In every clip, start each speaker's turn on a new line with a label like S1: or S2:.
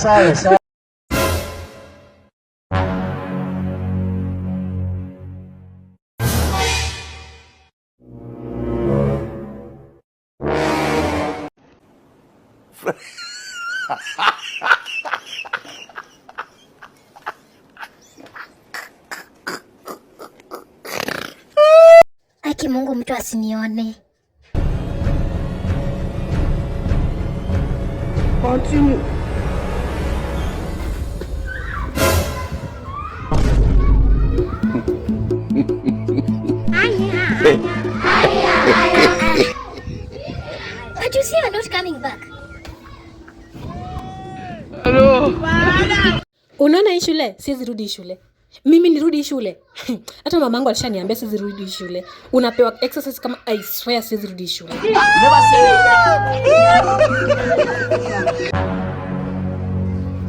S1: sawa sawa.
S2: Aki Mungu, mtu asinione.
S3: Continue.
S2: But you see, you're not coming back.
S3: Hello.
S4: Unaona hii shule? Siwezi rudi shule. Mimi nirudi shule? Hata mamangu alishaniambia siwezi rudi shule. Unapewa exercise kama I swear siwezi rudi shule.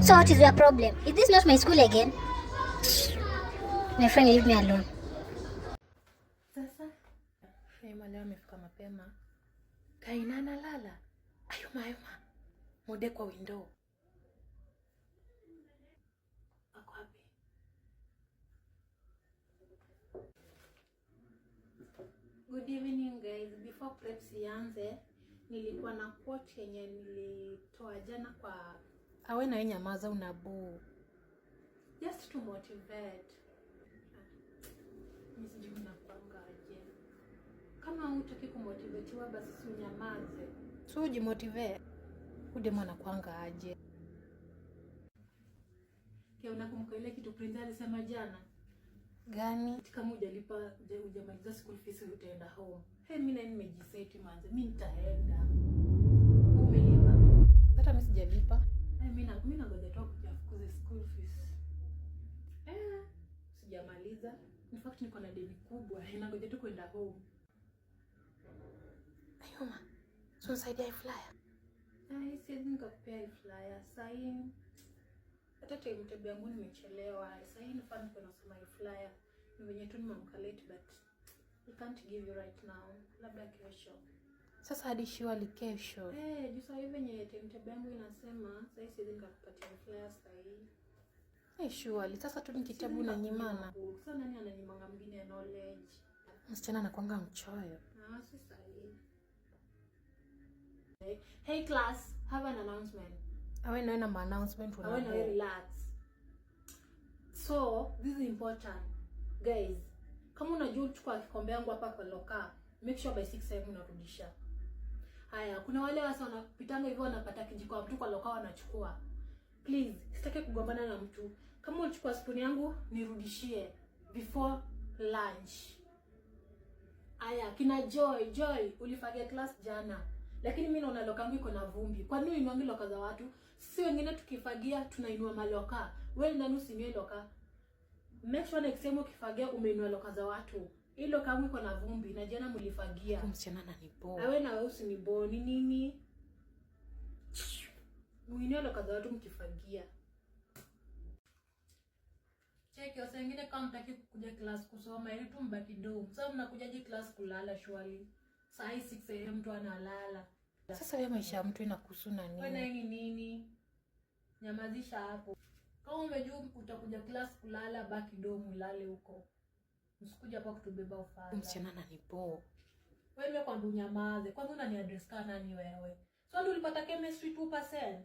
S2: So what is your problem? Is this not my school again? My friend, leave me alone.
S4: Sasa Fema leo amefika mapema. Kainana lala. Ayuma. Mode kwa window. Ako wapi? Good evening guys. Before preps ianze, nilikuwa na quote yenye nilitoa jana kwa awe na nyamaza unabu. Just to motivate. Nisijui napanga aje. Kama hutaki kumotivatiwa basi si unyamaze. So ujimotivate. Udemo anakuanga aje. Kia unakumbuka ile kitu Prince alisema jana? Gani? Kama hujamaliza school fees utaenda home. Mimi na nimejiseti manze. Mimi nitaenda. Umelipa? Hata mimi sijalipa. Mimi nangoja tu kujafukuze school fees. Sijamaliza. In fact niko na deni kubwa. Nangoja tu kwenda home. Ayoma. So side flyer. Siwezi nikakupea flyer. Sahi hata timetable yangu nimechelewa. Sahi nafaa niko nasoma flyer. Ni venye tu nimeamka late but I can't give you right now. Labda kesho. Sasa hadi surely kesho. Juu sasa hivi venye timetable yangu inasema sahi siwezi nikakupatia flyer sahi. Surely sasa tu ni kitabu na nyimana. Sasa nani ananyimanga mwingine knowledge? Msichana anakuanga mchoyo. Si sahi. Hey class, have an announcement. Awe na announcement una. Awe na relax. So, this is important. Guys, kama unajua uchukua kikombe yangu hapa kwa loka, make sure by 6 am unarudisha. Haya, kuna wale wasa wanapitanga hivyo wanapata kijiko mtu kwa loka wanachukua. Please, sitaki kugombana na mtu. Kama unachukua spoon yangu, nirudishie before lunch. Haya, kina Joy, ulifagia class jana. Lakini mimi naona loka yangu iko na vumbi. Kwa nini uinua loka za watu? Sisi wengine tukifagia tunainua maloka. Wewe nani usinue loka? Make sure next time ukifagia umeinua loka za watu. Hii loka yangu iko na vumbi na jana mlifagia. Msichana ananibo. Wewe na wewe usinibo ni nini? Muinue loka za watu mkifagia. Cheki wasa wengine kama mtaki kuja class kusoma ili tu mbaki dorm. Sasa mnakujaje class kulala shwali? Saa 6 am mtu analala. Sasa wewe maisha ya mtu inakusuna nini? Wewe nini nini? Nyamazisha hapo. Kama umejua utakuja class kulala baki dorm ulale huko. Usikuja hapa kutubeba ufala. Msichana ananibo. Wewe nimekwambia unyamaze. Kwanza unani address kana nani wewe? So ndio ulipata chemistry 2%.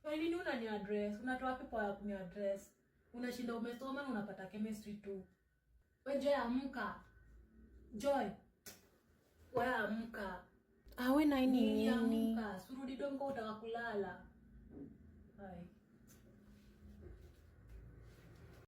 S4: Wewe nini unani address? Unatoa wapi kwa kuni address? Unashinda umesoma na unapata chemistry 2. Wewe je amka. Joy. Wewe amka. Wewe na nini? Amka. Surudi dongo utaka kulala. Hai.